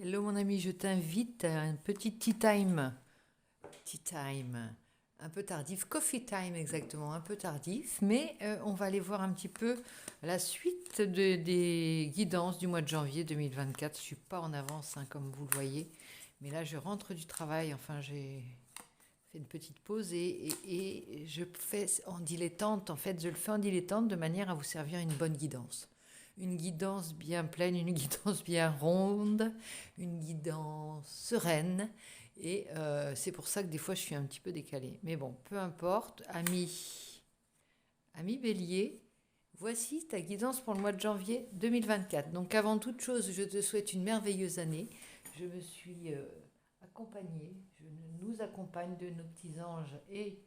Hello mon ami, je t'invite à un petit tea time, un peu tardif, coffee time exactement, un peu tardif, mais on va aller voir un petit peu la suite des guidances du mois de janvier 2024. Je suis pas en avance, hein, comme vous le voyez, mais là je rentre du travail, enfin j'ai fait une petite pause et je fais en dilettante, en fait je le fais en dilettante de manière à vous servir une bonne guidance. Une guidance bien pleine, une guidance bien ronde, une guidance sereine. Et c'est pour ça que des fois je suis un petit peu décalée. Mais bon, peu importe. Ami Bélier, voici ta guidance pour le mois de janvier 2024. Donc avant toute chose, je te souhaite une merveilleuse année. Je me suis accompagnée, nous accompagne de nos petits anges et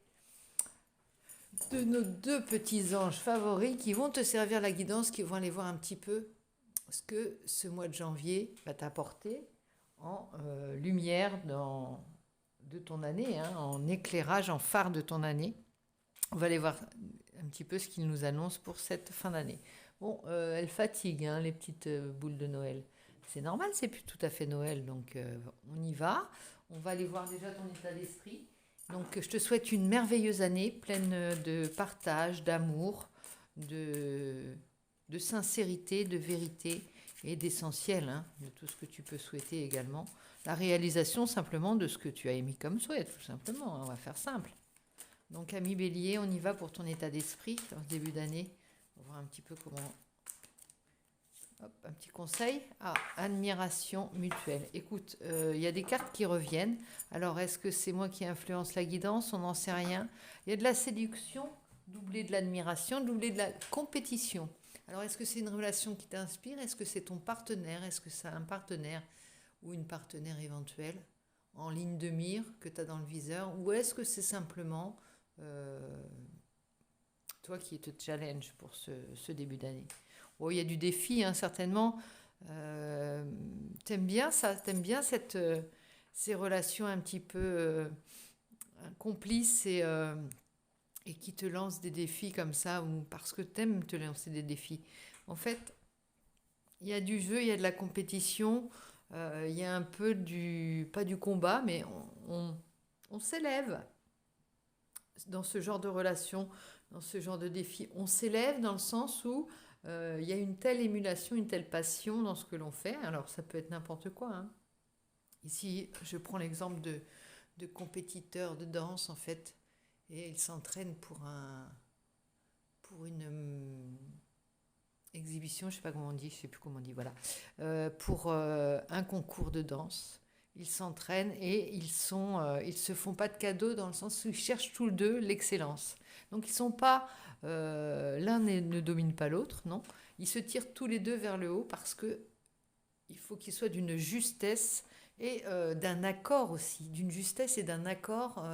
de nos deux petits anges favoris qui vont te servir la guidance, qui vont aller voir un petit peu ce que ce mois de janvier va t'apporter en lumière de ton année, hein, en éclairage, en phare de ton année. On va aller voir un petit peu ce qu'il nous annonce pour cette fin d'année. Bon, elle fatigue, hein, les petites boules de Noël. C'est normal, c'est plus tout à fait Noël, donc on y va. On va aller voir déjà ton état d'esprit. Donc je te souhaite une merveilleuse année pleine de partage, d'amour, de, de sincérité, de vérité et d'essentiel, hein, de tout ce que tu peux souhaiter également. La réalisation simplement de ce que tu as émis comme souhait, tout simplement, hein, on va faire simple. Donc, ami Bélier, on y va pour ton état d'esprit en ce début d'année. On va voir un petit peu comment. Hop, un petit conseil. Ah, admiration mutuelle. Écoute, il y a des cartes qui reviennent. Alors, est-ce que c'est moi qui influence la guidance? On n'en sait rien. Il y a de la séduction, doublée de l'admiration, doublée de la compétition. Alors, est-ce que c'est une relation qui t'inspire? Est-ce que c'est ton partenaire? Est-ce que c'est un partenaire ou une partenaire éventuelle en ligne de mire que tu as dans le viseur? Ou est-ce que c'est simplement toi qui te challenge pour ce début d'année? Oh, il y a du défi, hein, certainement. T'aimes bien ça? T'aimes bien ces relations un petit peu complices et qui te lancent des défis comme ça, ou parce que t'aimes te lancer des défis. En fait, il y a du jeu, il y a de la compétition, il y a un peu pas du combat, mais on s'élève dans ce genre de relation, dans ce genre de défi. On s'élève dans le sens où il y a une telle émulation, une telle passion dans ce que l'on fait. Alors ça peut être n'importe quoi, hein. Ici, je prends l'exemple de compétiteurs de danse, en fait, et ils s'entraînent pour une exhibition, je sais pas comment on dit, je sais plus comment on dit, voilà, pour un concours de danse. Ils s'entraînent et ils se font pas de cadeaux dans le sens où ils cherchent tous les deux l'excellence. Donc ils sont pas, l'un ne domine pas l'autre, non. Ils se tirent tous les deux vers le haut parce que il faut qu'ils soient d'une justesse et d'un accord aussi, d'une justesse et d'un accord.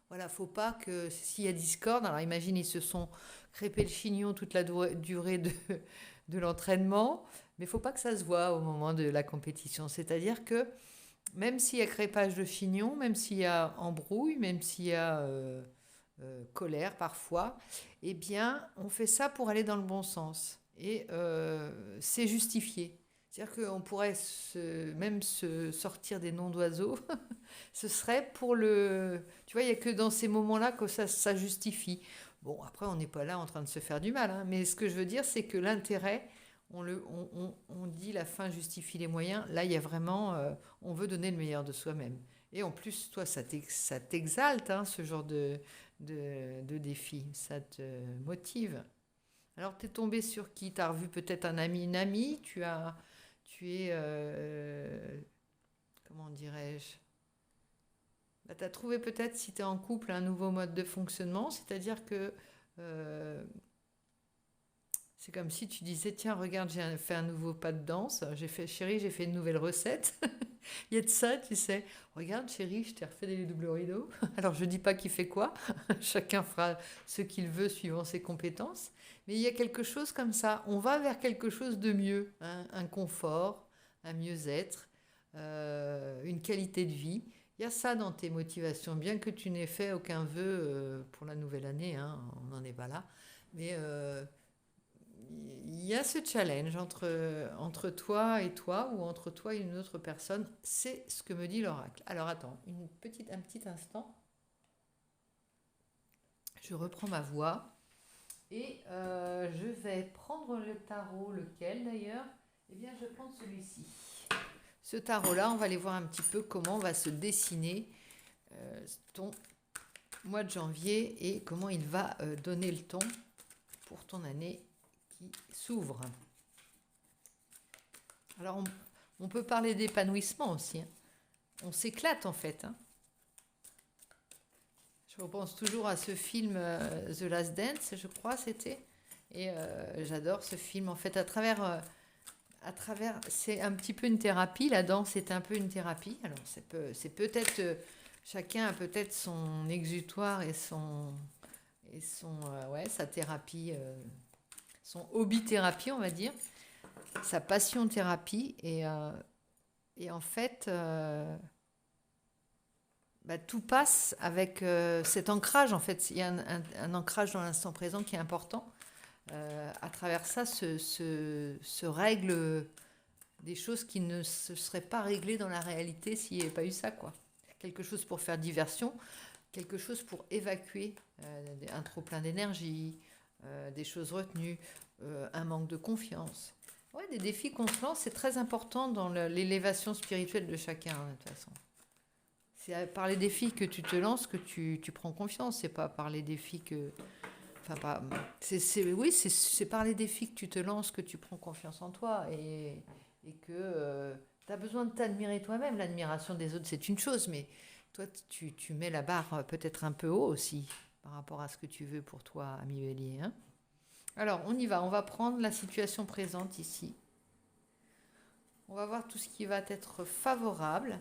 Voilà, faut pas que s'il y a discorde, alors imagine ils se sont crêpés le chignon toute la durée de l'entraînement, mais faut pas que ça se voit au moment de la compétition. C'est-à-dire que même s'il y a crêpage de chignon, même s'il y a embrouille, même s'il y a colère parfois, eh bien on fait ça pour aller dans le bon sens. Et c'est justifié. C'est-à-dire qu'on pourrait même se sortir des noms d'oiseaux. Ce serait pour le... Tu vois, il n'y a que dans ces moments-là que ça justifie. Bon, après, on n'est pas là en train de se faire du mal, hein, mais ce que je veux dire, c'est que l'intérêt, on dit la fin justifie les moyens. Là, il y a vraiment... on veut donner le meilleur de soi-même. Et en plus, toi, ça t'exalte, hein, ce genre de défi. Ça te motive. Alors, tu es tombé sur qui? Tu as revu peut-être un ami, une amie? Tu es... comment dirais-je? Bah, tu as trouvé peut-être, si tu es en couple, un nouveau mode de fonctionnement. C'est-à-dire que euh, c'est comme si tu disais, tiens, regarde, j'ai fait un nouveau pas de danse. J'ai fait, chérie, j'ai fait une nouvelle recette. Il y a de ça, tu sais. Regarde, chérie, je t'ai refait des doubles rideaux. Alors, je dis pas qui fait quoi. Chacun fera ce qu'il veut suivant ses compétences. Mais il y a quelque chose comme ça. On va vers quelque chose de mieux. Un confort, un mieux-être, une qualité de vie. Il y a ça dans tes motivations. Bien que tu n'aies fait aucun vœu pour la nouvelle année, hein, on n'en est pas là. Mais il y a ce challenge entre toi et toi, ou entre toi et une autre personne. C'est ce que me dit l'oracle. Alors attends, un petit instant. Je reprends ma voix et je vais prendre le tarot. Lequel d'ailleurs? Eh bien, je vais prendre celui-ci. Ce tarot-là, on va aller voir un petit peu comment va se dessiner ton mois de janvier et comment il va donner le ton pour ton année qui s'ouvre. Alors, on peut parler d'épanouissement aussi, hein. On s'éclate en fait, hein. Je repense toujours à ce film The Last Dance, je crois c'était. Et j'adore ce film. En fait, c'est un petit peu une thérapie. La danse est un peu une thérapie. Alors, c'est peut-être, chacun a peut-être son exutoire et ouais, sa thérapie, son hobby thérapie, on va dire, sa passion thérapie. Et en fait, tout passe avec cet ancrage. En fait, il y a un ancrage dans l'instant présent qui est important. À travers ça se règlent des choses qui ne se seraient pas réglées dans la réalité s'il n'y avait pas eu ça, quoi. Quelque chose pour faire diversion, quelque chose pour évacuer un trop-plein d'énergie, des choses retenues, un manque de confiance. Ouais, des défis qu'on se lance, c'est très important dans l'élévation spirituelle de chacun, hein, de toute façon. C'est par les défis que tu te lances que tu prends confiance. C'est pas par les défis que... Enfin, pas... Oui, c'est par les défis que tu te lances que tu prends confiance en toi. Et que tu as besoin de t'admirer toi-même. L'admiration des autres, c'est une chose. Mais toi, tu mets la barre peut-être un peu haut aussi par rapport à ce que tu veux pour toi, ami Bélier, hein. Alors, on y va. On va prendre la situation présente ici. On va voir tout ce qui va être favorable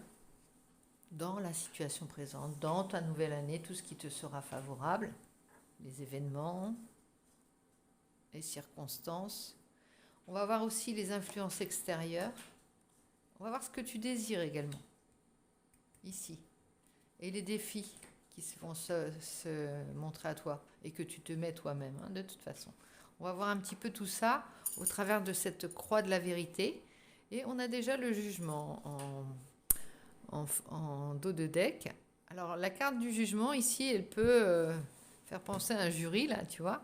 dans la situation présente, dans ta nouvelle année, tout ce qui te sera favorable, les événements, les circonstances. On va voir aussi les influences extérieures. On va voir ce que tu désires également, ici. Et les défis qui vont se montrer à toi et que tu te mets toi-même, hein, de toute façon. On va voir un petit peu tout ça au travers de cette croix de la vérité. Et on a déjà le jugement en dos de deck. Alors la carte du jugement ici, elle peut faire penser à un jury, là, tu vois.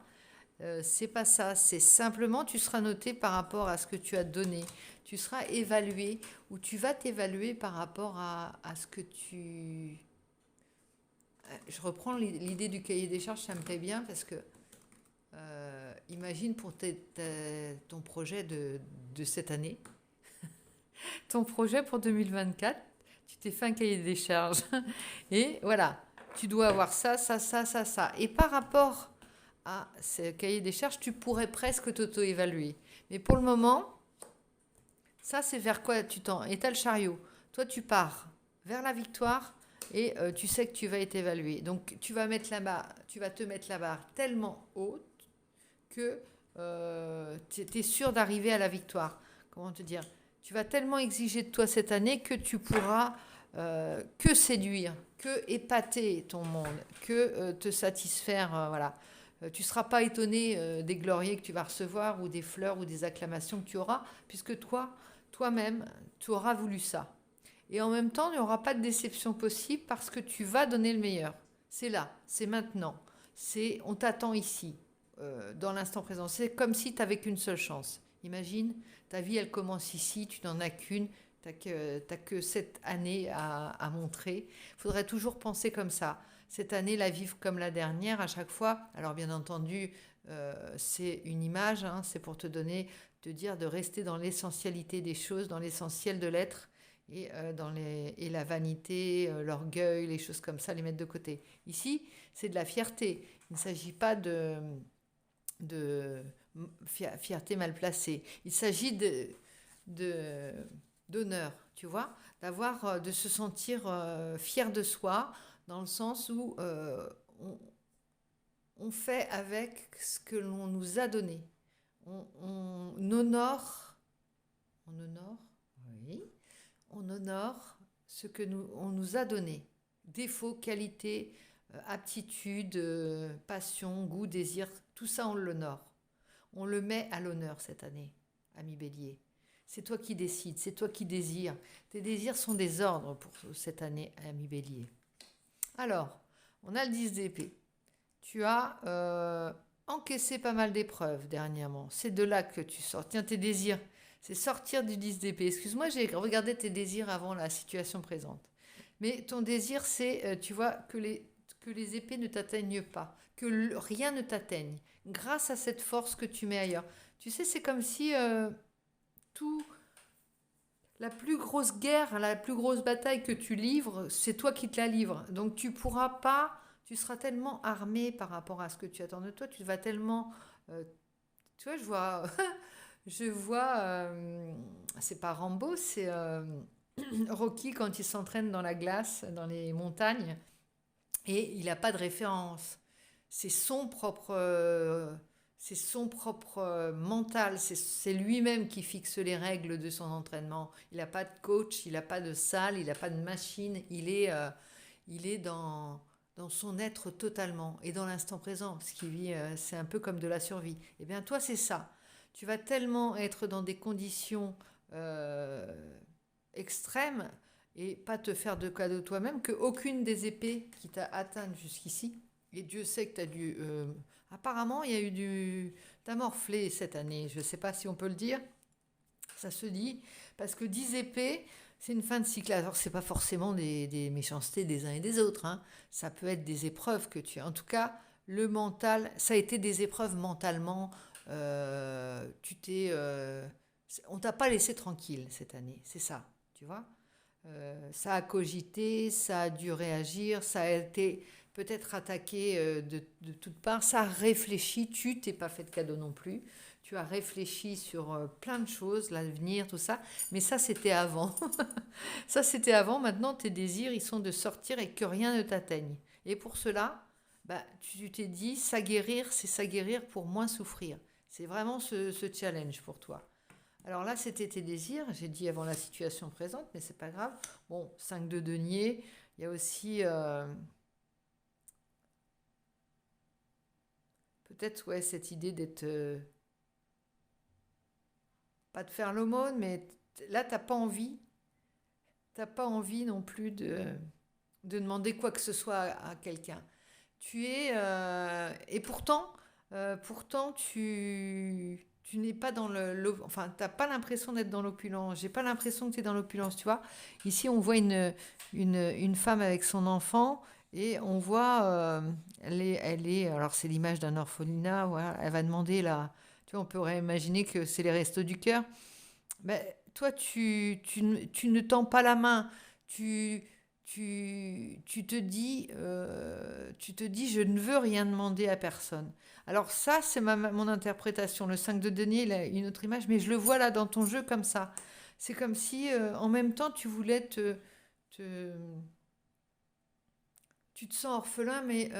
C'est pas ça, c'est simplement tu seras noté par rapport à ce que tu as donné. Tu seras évalué ou tu vas t'évaluer par rapport à ce que tu... Je reprends l'idée du cahier des charges, ça me plaît bien parce que imagine pour ton projet de cette année, ton projet pour 2024, tu t'es fait un cahier des charges. Et voilà, tu dois avoir ça, ça, ça, ça, ça. Et par rapport à ce cahier des charges, tu pourrais presque t'auto-évaluer. Mais pour le moment, ça, c'est vers quoi tu tends. Et tu as le chariot. Toi, tu pars vers la victoire et tu sais que tu vas être évalué. Donc, tu vas te mettre la barre tellement haute que tu es sûr d'arriver à la victoire. Comment te dire? Tu vas tellement exiger de toi cette année que tu pourras que séduire, que épater ton monde, que te satisfaire. Voilà. Tu ne seras pas étonné des gloriers que tu vas recevoir ou des fleurs ou des acclamations que tu auras, puisque toi-même, tu auras voulu ça. Et en même temps, il n'y aura pas de déception possible parce que tu vas donner le meilleur. C'est là, c'est maintenant. On t'attend ici, dans l'instant présent. C'est comme si tu n'avais qu'une seule chance. Imagine, ta vie, elle commence ici, tu n'en as qu'une. T'as que cette année à montrer. Il faudrait toujours penser comme ça. Cette année, la vivre comme la dernière à chaque fois. Alors bien entendu, c'est une image, hein, c'est pour te dire de rester dans l'essentialité des choses, dans l'essentiel de l'être et, et la vanité, l'orgueil, les choses comme ça, les mettre de côté. Ici, c'est de la fierté. Il ne s'agit pas de fierté mal placée. Il s'agit d'honneur, tu vois, de se sentir fier de soi, dans le sens où on fait avec ce que l'on nous a donné. On honore, oui, on honore ce que on nous a donné. Défauts, qualités, aptitudes, passion, goût, désir, tout ça on l'honore. On le met à l'honneur cette année, ami Bélier. C'est toi qui décides, c'est toi qui désires. Tes désirs sont des ordres pour cette année, ami Bélier. Alors, on a le 10 d'épée. Tu as encaissé pas mal d'épreuves dernièrement. C'est de là que tu sors. Tiens, tes désirs, c'est sortir du 10 d'épée. Excuse-moi, j'ai regardé tes désirs avant la situation présente. Mais ton désir, c'est, tu vois, que les épées ne t'atteignent pas, que rien ne t'atteigne, grâce à cette force que tu mets ailleurs. Tu sais, c'est comme si tout, la plus grosse guerre, la plus grosse bataille que tu livres, c'est toi qui te la livres. Donc tu pourras pas, tu seras tellement armé par rapport à ce que tu attends de toi, tu vas tellement, tu vois, je vois, c'est pas Rambo, c'est Rocky quand il s'entraîne dans la glace, dans les montagnes, et il n'a pas de référence. C'est son propre, mental, c'est lui-même qui fixe les règles de son entraînement. Il n'a pas de coach, il n'a pas de salle, il n'a pas de machine, il est dans son être totalement et dans l'instant présent. Ce qui vit, c'est un peu comme de la survie. Eh bien, toi, c'est ça. Tu vas tellement être dans des conditions extrêmes et pas te faire de cadeau toi-même qu'aucune des épées qui t'a atteinte jusqu'ici, et Dieu sait que tu as dû... apparemment, il y a eu du... T'as morflé cette année, je ne sais pas si on peut le dire, ça se dit, parce que 10 épées, c'est une fin de cycle. Alors, c'est pas forcément des méchancetés des uns et des autres, hein. Ça peut être des épreuves que tu as. En tout cas, le mental, ça a été des épreuves mentalement. On t'a pas laissé tranquille cette année, c'est ça, tu vois. Ça a cogité, ça a dû réagir, ça a été peut-être attaqué de toutes parts, ça a réfléchi, tu t'es pas fait de cadeau non plus, tu as réfléchi sur plein de choses, l'avenir, tout ça, mais ça c'était avant. Ça c'était avant, maintenant tes désirs ils sont de sortir et que rien ne t'atteigne. Et pour cela, bah, tu t'es dit, s'aguerrir, c'est s'aguerrir pour moins souffrir. C'est vraiment ce challenge pour toi. Alors là, c'était tes désirs, j'ai dit avant la situation présente, mais c'est pas grave. Bon, 5 de denier, il y a aussi peut-être ouais, cette idée d'être... pas de faire l'aumône, mais là, t'as pas envie non plus de demander quoi que ce soit à quelqu'un. Tu es... et pourtant tu n'es pas dans enfin, t'as pas l'impression d'être dans l'opulence. J'ai pas l'impression que tu es dans l'opulence, tu vois. Ici, on voit une femme avec son enfant et on voit, alors c'est l'image d'un orphelinat, voilà, elle va demander là, tu vois, on pourrait imaginer que c'est les restos du cœur. Mais toi, tu ne tends pas la main. Tu, tu te dis, je ne veux rien demander à personne. Alors ça, c'est mon interprétation. Le 5 de denier, il a une autre image, mais je le vois là dans ton jeu comme ça. C'est comme si, en même temps, te- tu te sens orphelin, mais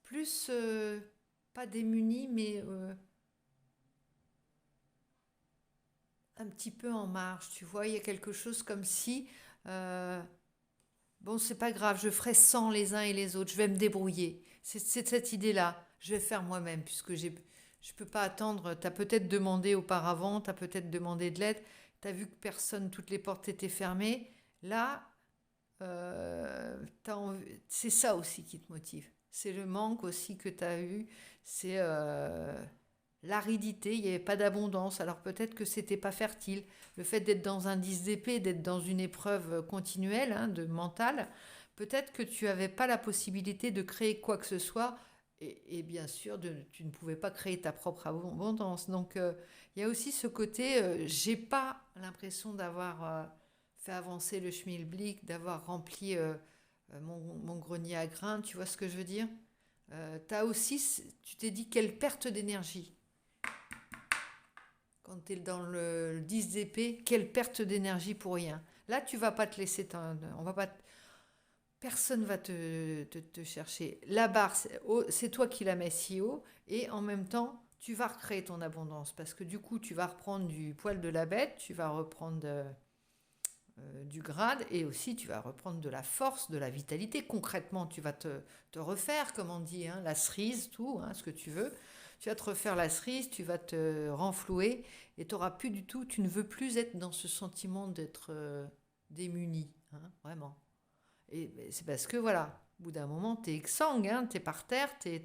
plus, pas démuni, mais un petit peu en marge, tu vois, il y a quelque chose comme si, euh, bon, c'est pas grave, je ferai sans les uns et les autres, je vais me débrouiller. C'est cette idée-là, je vais faire moi-même, puisque je peux pas attendre, tu as peut-être demandé auparavant, tu as peut-être demandé de l'aide, tu as vu que personne, toutes les portes étaient fermées, là, c'est ça aussi qui te motive. C'est le manque aussi que tu as eu, c'est l'aridité, il n'y avait pas d'abondance. Alors peut-être que c'était pas fertile. Le fait d'être dans un 10 d'épée, d'être dans une épreuve continuelle, hein, de mental, peut-être que tu n'avais pas la possibilité de créer quoi que ce soit. Et bien sûr, tu ne pouvais pas créer ta propre abondance. Donc il y a aussi ce côté, j'ai pas l'impression d'avoir fait avancer le schmilblick, d'avoir rempli mon grenier à grains. Tu vois ce que je veux dire? Tu t'es dit quelle perte d'énergie. Quand tu es dans le 10 d'épée, quelle perte d'énergie pour rien. Là, tu vas pas te laisser... On va pas personne va te chercher. La barre, c'est toi qui la mets si haut. Et en même temps, tu vas recréer ton abondance. Parce que du coup, tu vas reprendre du poil de la bête, tu vas reprendre du grade et aussi tu vas reprendre de la force, de la vitalité. Concrètement, tu vas te refaire, comme on dit, hein, la cerise, tout, hein, ce que tu veux. Tu vas te refaire la cerise, tu vas te renflouer et tu plus du tout, tu ne veux plus être dans ce sentiment d'être démuni, hein, vraiment. Et c'est parce que voilà, au bout d'un moment, tu es exsangue, hein, tu es par terre, tu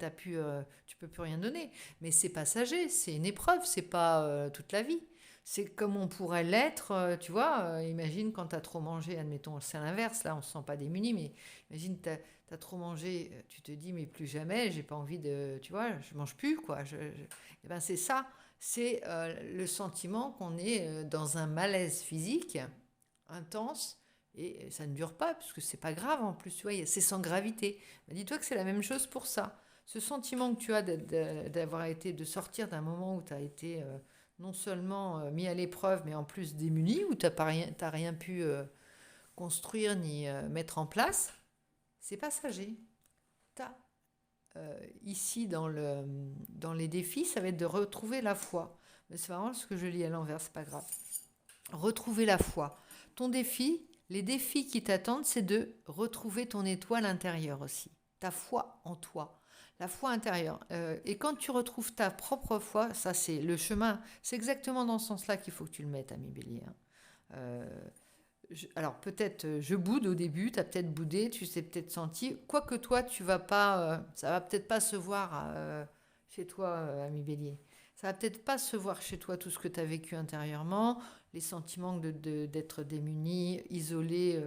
peux plus rien donner. Mais c'est passager, c'est une épreuve, c'est pas toute la vie. C'est comme on pourrait l'être, tu vois. Imagine quand tu as trop mangé, admettons, c'est l'inverse, là, on se sent pas démuni, mais imagine, tu as trop mangé, tu te dis, mais plus jamais, j'ai pas envie de, tu vois, je mange plus, quoi. Eh ben, c'est ça, c'est le sentiment qu'on est dans un malaise physique intense et ça ne dure pas, parce que c'est pas grave en plus, tu vois, c'est sans gravité. Mais dis-toi que c'est la même chose pour ça. Ce sentiment que tu as d'avoir été, de sortir d'un moment où tu as été non seulement mis à l'épreuve, mais en plus démuni, où tu n'as rien pu construire ni mettre en place, c'est passager. T'as, ici, dans les défis, ça va être de retrouver la foi. Mais c'est marrant ce que je lis à l'envers, c'est pas grave. Retrouver la foi. Ton défi, les défis qui t'attendent, c'est de retrouver ton étoile intérieure aussi. Ta foi en toi. La foi intérieure. Et quand tu retrouves ta propre foi, ça c'est le chemin. C'est exactement dans ce sens-là qu'il faut que tu le mettes, ami Bélier. Alors peut-être je boude au début, tu as peut-être boudé, tu t'es peut-être senti. Quoique toi, tu vas pas, ça va peut-être pas se voir chez toi, ami Bélier. Ça va peut-être pas se voir chez toi tout ce que tu as vécu intérieurement, les sentiments d'être démuni, isolé,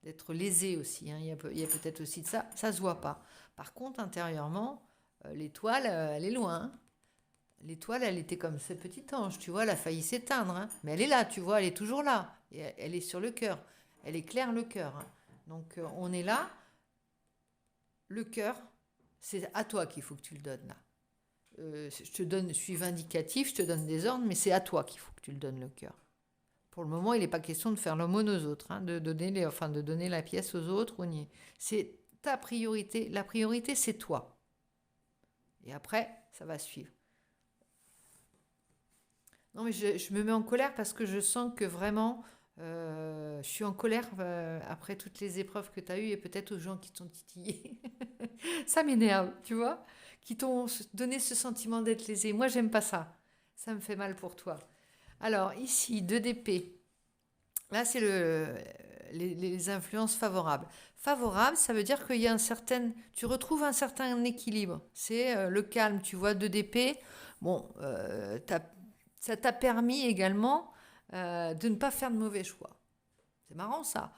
d'être lésé aussi. Hein. Il y a peut-être aussi de ça. Ça se voit pas. Par contre, intérieurement, l'étoile, elle est loin. Hein. L'étoile, elle était comme ce petit ange, tu vois, elle a failli s'éteindre. Hein. Mais elle est là, tu vois, elle est toujours là. Et elle est sur le cœur. Elle éclaire le cœur. Hein. Donc, on est là. Le cœur, c'est à toi qu'il faut que tu le donnes là. Je suis vindicatif, je te donne des ordres, mais c'est à toi qu'il faut que tu le donnes le cœur. Pour le moment, il n'est pas question de faire l'aumône aux autres, hein, de donner la pièce aux autres. C'est ta priorité. La priorité, c'est toi. Et après, ça va suivre. Non, mais je me mets en colère parce que je sens que vraiment, je suis en colère après toutes les épreuves que tu as eues et peut-être aux gens qui t'ont titillé. Ça m'énerve, tu vois, qui t'ont donné ce sentiment d'être lésé. Moi, j'aime pas ça. Ça me fait mal pour toi. Alors, ici, 2 d'épée. Là, c'est les influences favorables. Favorable, ça veut dire qu'il y a tu retrouves un certain équilibre. C'est le calme, tu vois, 2 d'épée. Bon, ça t'a permis également de ne pas faire de mauvais choix. C'est marrant ça.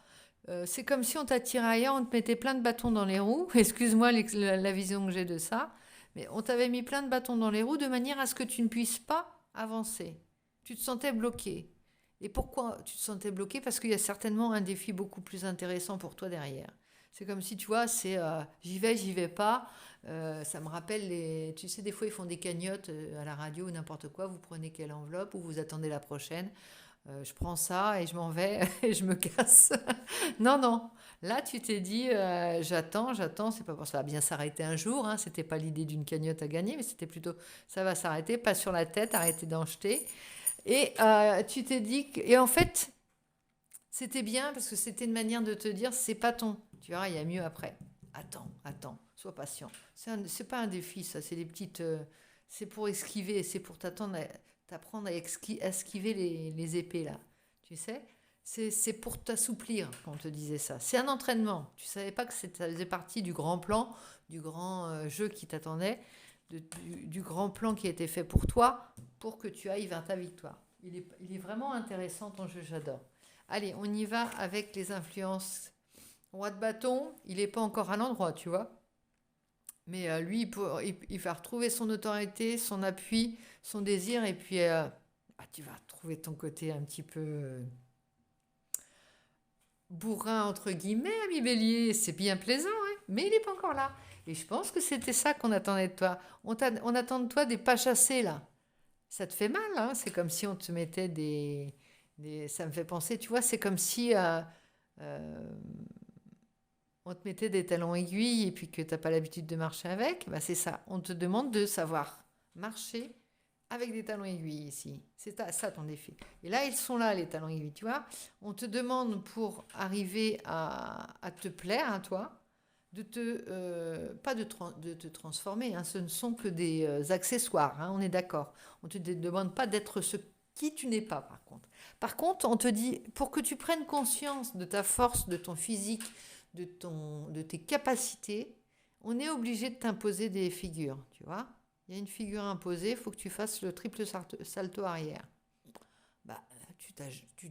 C'est comme si on t'attiraillait, on te mettait plein de bâtons dans les roues. Excuse-moi la vision que j'ai de ça. Mais on t'avait mis plein de bâtons dans les roues de manière à ce que tu ne puisses pas avancer. Tu te sentais bloqué. Et pourquoi tu te sentais bloqué? Parce qu'il y a certainement un défi beaucoup plus intéressant pour toi derrière. C'est comme si, tu vois, c'est j'y vais pas. Ça me rappelle tu sais, des fois, ils font des cagnottes à la radio ou n'importe quoi. Vous prenez quelle enveloppe ou vous attendez la prochaine. Je prends ça et je m'en vais et je me casse. Non, non. Là, tu t'es dit, j'attends, c'est pas pour ça. Ça va bien s'arrêter un jour. Hein. C'était pas l'idée d'une cagnotte à gagner, mais c'était plutôt, ça va s'arrêter, pas sur la tête, arrêter d'en jeter. Et tu t'es dit, et en fait, c'était bien parce que c'était une manière de te dire, c'est pas ton. Tu verras, il y a mieux après. Attends, sois patient. C'est pas un défi, ça, c'est des petites. C'est pour esquiver, c'est pour t'apprendre à esquiver les épées, là. Tu sais? C'est pour t'assouplir qu'on te disait ça. C'est un entraînement. Tu savais pas que ça faisait partie du grand plan, du grand jeu qui t'attendait, du grand plan qui a été fait pour toi, pour que tu ailles vers ta victoire. Il est vraiment intéressant ton jeu, j'adore. Allez, on y va avec les influences. Roi de bâton, il n'est pas encore à l'endroit, tu vois. Mais lui, il va retrouver son autorité, son appui, son désir, et puis tu vas retrouver ton côté un petit peu bourrin, entre guillemets, ami Bélier. C'est bien plaisant, hein, mais il n'est pas encore là. Et je pense que c'était ça qu'on attendait de toi. On attend de toi des pas chassés, là. Ça te fait mal, hein. C'est comme si on te mettait ça me fait penser, tu vois, c'est comme si euh, on te mettait des talons aiguilles et puis que tu n'as pas l'habitude de marcher avec. Bah, c'est ça. On te demande de savoir marcher avec des talons aiguilles ici. C'est ça ton défi. Et là, ils sont là, les talons aiguilles, tu vois. On te demande pour arriver à te plaire à toi, pas de te transformer, hein, ce ne sont que des accessoires, hein, on est d'accord. On ne te demande pas d'être ce qui tu n'es pas, par contre. Par contre, on te dit, pour que tu prennes conscience de ta force, de ton physique, de tes capacités, on est obligé de t'imposer des figures, tu vois. Il y a une figure imposée, il faut que tu fasses le triple salto arrière. Bah, tu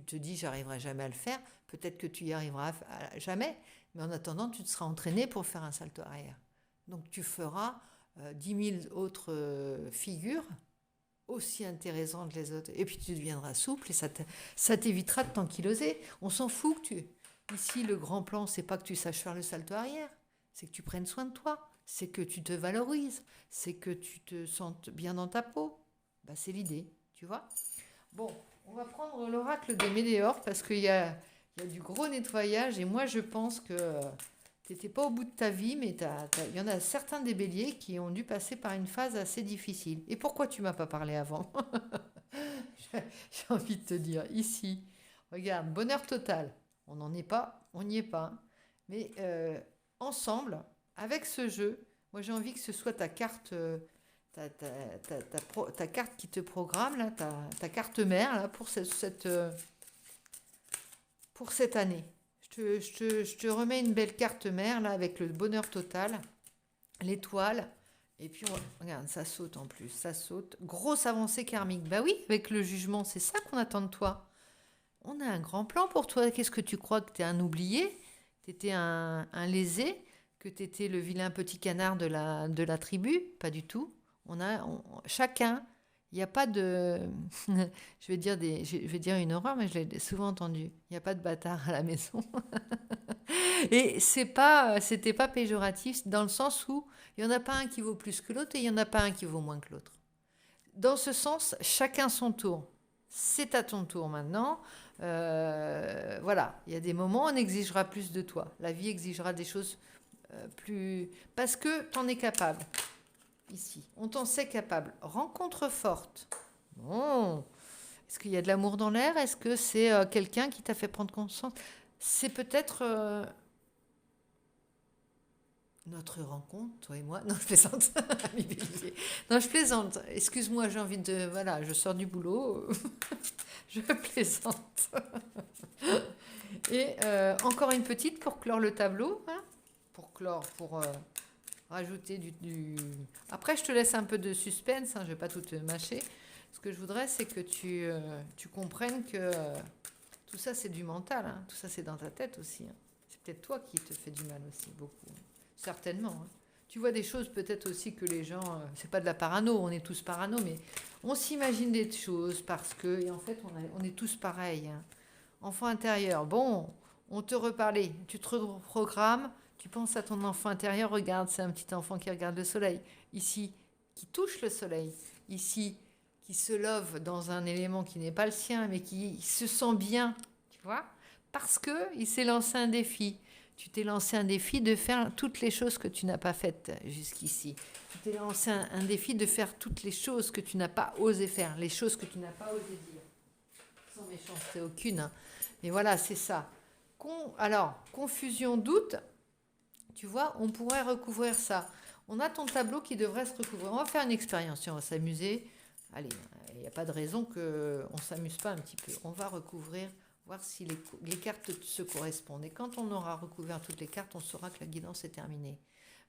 te dis, j'arriverai jamais à le faire. Peut-être que tu y arriveras jamais, mais en attendant, tu te seras entraîné pour faire un salto arrière. Donc, tu feras 10 000 autres figures aussi intéressantes que les autres. Et puis, tu deviendras souple et ça t'évitera de t'ankyloser. On s'en fout que Ici, le grand plan, c'est pas que tu saches faire le salto arrière, c'est que tu prennes soin de toi, c'est que tu te valorises, c'est que tu te sentes bien dans ta peau. Bah, c'est l'idée, tu vois. Bon, on va prendre l'oracle des Météores parce qu'il y a du gros nettoyage et moi je pense que tu n'étais pas au bout de ta vie, mais il y en a certains des béliers qui ont dû passer par une phase assez difficile. Et pourquoi tu m'as pas parlé avant? J'ai envie de te dire, ici, regarde, bonheur total. On n'en est pas, on n'y est pas. Mais ensemble, avec ce jeu, moi j'ai envie que ce soit ta carte, ta carte qui te programme, là, ta carte mère là, pour cette année. Je te remets une belle carte mère là, avec le bonheur total, l'étoile. Et puis, regarde, ça saute en plus, ça saute. Grosse avancée karmique. Bah oui, avec le jugement, c'est ça qu'on attend de toi. On a un grand plan pour toi. Qu'est-ce que tu crois que tu es un oublié? Tu étais un lésé? Que tu étais le vilain petit canard de la tribu? Pas du tout. Chacun, il n'y a pas de... je vais dire une horreur, mais je l'ai souvent entendu. Il n'y a pas de bâtard à la maison. Et c'était pas péjoratif dans le sens où il n'y en a pas un qui vaut plus que l'autre et il n'y en a pas un qui vaut moins que l'autre. Dans ce sens, chacun son tour. C'est à ton tour maintenant. Voilà, il y a des moments où on exigera plus de toi. La vie exigera des choses plus... Parce que tu en es capable. Ici, on t'en sait capable. Rencontre forte. Bon. Est-ce qu'il y a de l'amour dans l'air? Est-ce que c'est quelqu'un qui t'a fait prendre conscience? C'est peut-être notre rencontre, toi et moi. Non, je plaisante. Non, je plaisante. Excuse-moi, j'ai envie de... Voilà, je sors du boulot. Je plaisante. Et encore une petite pour clore le tableau. Hein, pour rajouter Après, je te laisse un peu de suspense. Hein, je ne vais pas tout te mâcher. Ce que je voudrais, c'est que tu comprennes que tout ça, c'est du mental. Hein, tout ça, c'est dans ta tête aussi. Hein. C'est peut-être toi qui te fais du mal aussi, beaucoup. Certainement. Hein. Tu vois des choses peut-être aussi que les gens... c'est pas de la parano, on est tous parano, mais on s'imagine des choses parce que... Et en fait, on est tous pareils. Hein. Enfant intérieur, bon, on te reparlait, tu te reprogrammes, tu penses à ton enfant intérieur, regarde, c'est un petit enfant qui regarde le soleil. Ici, qui touche le soleil. Ici, qui se love dans un élément qui n'est pas le sien, mais qui se sent bien, tu vois, parce qu'il s'est lancé un défi. Tu t'es lancé un défi de faire toutes les choses que tu n'as pas faites jusqu'ici. Tu t'es lancé un défi de faire toutes les choses que tu n'as pas osé faire, les choses que tu n'as pas osé dire. Sans méchanceté aucune. Hein. Mais voilà, c'est ça. Alors, confusion, doute, tu vois, on pourrait recouvrir ça. On a ton tableau qui devrait se recouvrir. On va faire une expérience, on va s'amuser. Allez, il n'y a pas de raison qu'on ne s'amuse pas un petit peu. On va recouvrir, voir si les cartes se correspondent. Et quand on aura recouvert toutes les cartes, on saura que la guidance est terminée.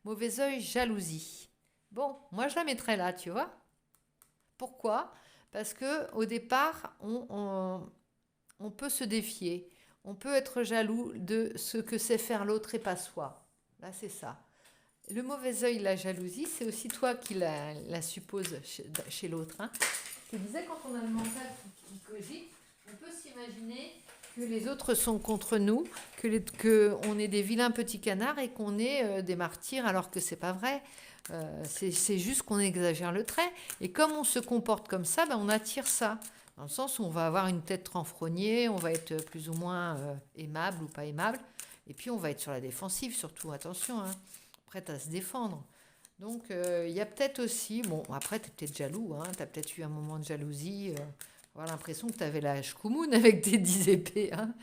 Mauvais œil, jalousie. Bon, moi je la mettrai là, tu vois. Pourquoi? Parce qu'au départ, on peut se défier. On peut être jaloux de ce que sait faire l'autre et pas soi. Là, c'est ça. Le mauvais œil, la jalousie, c'est aussi toi qui la suppose chez l'autre. Hein. Je te disais, quand on a le mental qui cogite, on peut s'imaginer que les autres sont contre nous, qu'on est des vilains petits canards et qu'on est des martyrs, alors que c'est pas vrai. C'est juste qu'on exagère le trait. Et comme on se comporte comme ça, on attire ça. Dans le sens où on va avoir une tête renfrognée, on va être plus ou moins aimable ou pas aimable. Et puis on va être sur la défensive, surtout, attention, hein, prête à se défendre. Donc il y a peut-être aussi, bon après tu es peut-être jaloux, hein, tu as peut-être eu un moment de jalousie, avoir l'impression que tu avais la chkoumoune avec tes 10 épées. Hein.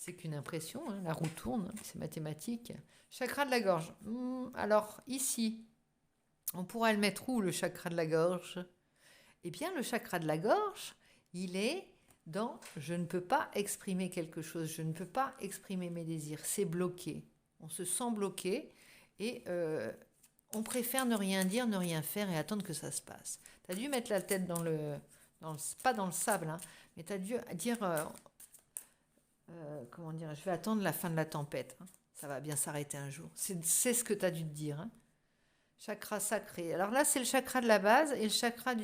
c'est qu'une impression, hein, la roue tourne, c'est mathématique. Chakra de la gorge. Alors, ici, on pourrait le mettre où, le chakra de la gorge? Eh bien, le chakra de la gorge, il est dans je ne peux pas exprimer quelque chose, je ne peux pas exprimer mes désirs, c'est bloqué. On se sent bloqué et on préfère ne rien dire, ne rien faire et attendre que ça se passe. Tu as dû mettre la tête pas dans le sable, hein, mais tu as dû dire, comment dire, je vais attendre la fin de la tempête. Hein. Ça va bien s'arrêter un jour. C'est ce que tu as dû te dire. Hein. Chakra sacré. Alors là, c'est le chakra de la base et le chakra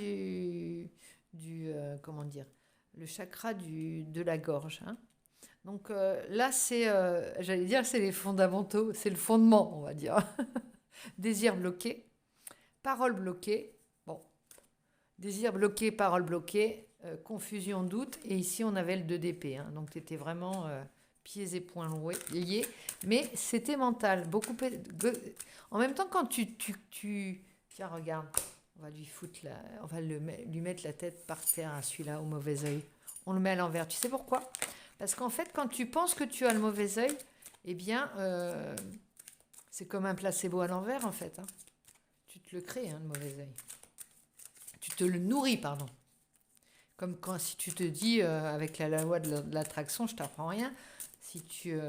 comment dire, le chakra de la gorge. Hein. Donc là, j'allais dire, c'est les fondamentaux, c'est le fondement, on va dire. Désir bloqué, parole bloquée. Bon, désir bloqué, parole bloquée, confusion, doute. Et ici, on avait le 2 d'épée. Hein. Donc, tu étais vraiment pieds et poings liés. Mais c'était mental. En même temps, quand Tiens, regarde. On va lui foutre on va lui mettre la tête par terre, hein, celui-là, au mauvais œil. On le met à l'envers. Tu sais pourquoi? Parce qu'en fait, quand tu penses que tu as le mauvais œil, eh bien, c'est comme un placebo à l'envers, en fait. Hein. Tu te le crées, hein, le mauvais œil. Tu te le nourris, pardon. Comme si tu te dis, avec la loi de l'attraction, je t'apprends rien, si tu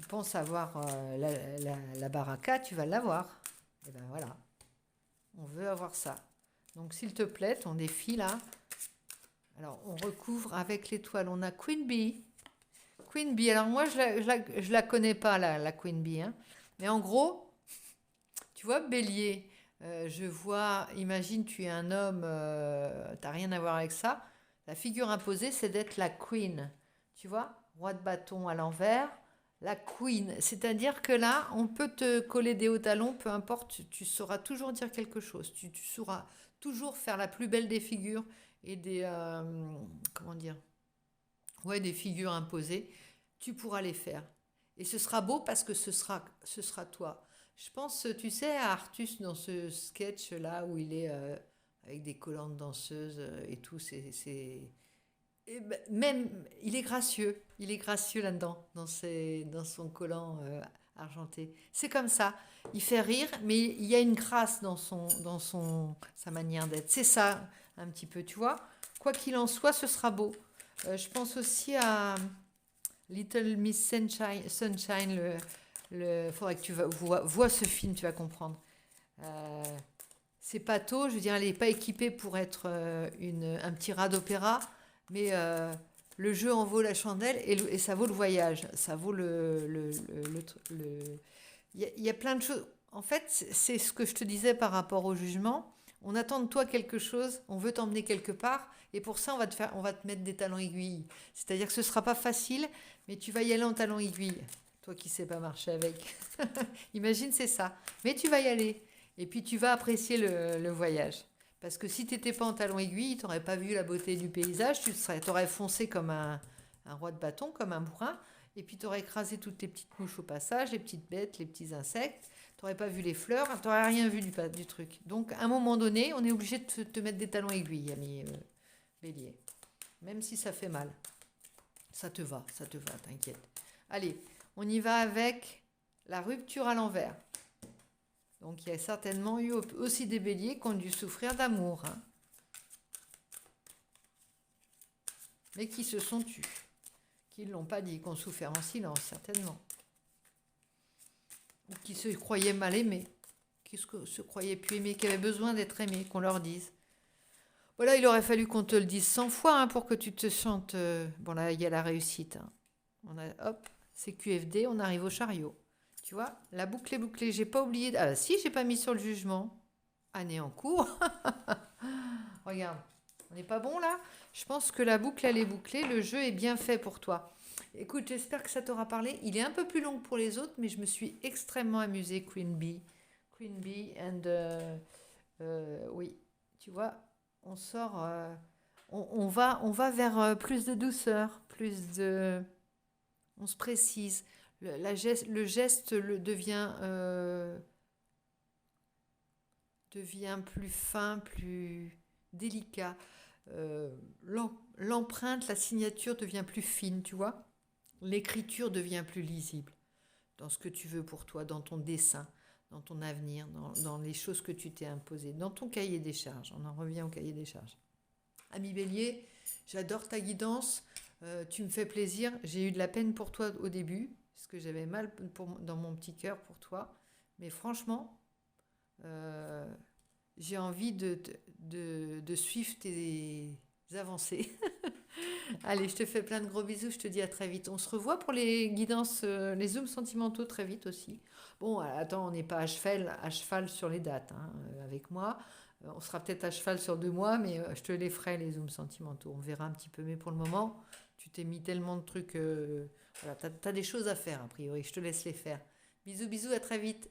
penses avoir la baraka, tu vas l'avoir. Et ben voilà. On veut avoir ça. Donc, s'il te plaît, ton défi, là. Alors, on recouvre avec l'étoile. On a Queen Bee. Queen Bee. Alors, moi, je la connais pas, la Queen Bee. Hein. Mais en gros, tu vois, Bélier, je vois, imagine, tu es un homme, tu n'as rien à voir avec ça. La figure imposée, c'est d'être la Queen. Tu vois, roi de bâton à l'envers. La queen, c'est-à-dire que là, on peut te coller des hauts talons, peu importe, tu sauras toujours dire quelque chose. Tu sauras toujours faire la plus belle des figures et comment dire, ouais, des figures imposées. Tu pourras les faire. Et ce sera beau parce que ce sera toi. Je pense, tu sais, à Artus dans ce sketch-là où il est avec des collantes danseuses et tout, même, il est gracieux là-dedans, dans son collant argenté. C'est comme ça. Il fait rire, mais il y a une grâce sa manière d'être. C'est ça, un petit peu, tu vois. Quoi qu'il en soit, ce sera beau. Je pense aussi à Little Miss Sunshine, faudrait que tu vois ce film, tu vas comprendre. C'est pas tôt, je veux dire, elle n'est pas équipée pour être un petit rat d'opéra, mais le jeu en vaut la chandelle et ça vaut le voyage, ça vaut il y a plein de choses. En fait, c'est ce que je te disais par rapport au jugement. On attend de toi quelque chose, on veut t'emmener quelque part, et pour ça, on va te mettre des talons aiguilles. C'est-à-dire que ce ne sera pas facile, mais tu vas y aller en talons aiguilles. Toi qui ne sais pas marcher avec. Imagine, c'est ça. Mais tu vas y aller. Et puis tu vas apprécier le voyage. Parce que si tu n'étais pas en talons aiguilles, tu n'aurais pas vu la beauté du paysage, tu aurais foncé comme un roi de bâton, comme un bourrin, et puis tu aurais écrasé toutes les petites mouches au passage, les petites bêtes, les petits insectes, tu n'aurais pas vu les fleurs, tu n'aurais rien vu du truc. Donc à un moment donné, on est obligé de te mettre des talons aiguilles, ami Bélier. Même si ça fait mal. Ça te va, t'inquiète. Allez, on y va avec la rupture à l'envers. Donc il y a certainement eu aussi des béliers qui ont dû souffrir d'amour. Hein, mais qui se sont tus. Qui ne l'ont pas dit, qui ont souffert en silence, certainement. Ou qui se croyaient mal aimés. Qui se croyaient plus aimés, qui avaient besoin d'être aimés, qu'on leur dise. Voilà, il aurait fallu qu'on te le dise 100 fois hein, pour que tu te sentes... Bon là, il y a la réussite. Hein. Hop, c'est QFD, on arrive au chariot. Tu vois, la boucle est bouclée. J'ai pas oublié. Ah si, j'ai pas mis sur le jugement. Année en cours. Regarde, on n'est pas bon là. Je pense que la boucle elle est bouclée. Le jeu est bien fait pour toi. Écoute, j'espère que ça t'aura parlé. Il est un peu plus long que pour les autres, mais je me suis extrêmement amusée, Queen Bee. Queen Bee oui, tu vois, on sort. On va vers plus de douceur, on se précise. Le geste devient plus fin, plus délicat. L'empreinte, la signature devient plus fine, tu vois. L'écriture devient plus lisible dans ce que tu veux pour toi, dans ton dessin, dans ton avenir, dans les choses que tu t'es imposées, dans ton cahier des charges. On en revient au cahier des charges. Ami Bélier, j'adore ta guidance, tu me fais plaisir. J'ai eu de la peine pour toi au début, parce que j'avais mal dans mon petit cœur pour toi. Mais franchement, euh, j'ai envie de suivre tes avancées. Allez, je te fais plein de gros bisous, je te dis à très vite. On se revoit pour les guidances, les zooms sentimentaux très vite aussi. Bon, attends, on n'est pas à cheval sur les dates hein, avec moi. On sera peut-être à cheval sur 2 mois, mais je te les ferai les zooms sentimentaux. On verra un petit peu, mais pour le moment, tu t'es mis tellement de trucs. Voilà, t'as des choses à faire a priori, je te laisse les faire. Bisous, bisous, à très vite.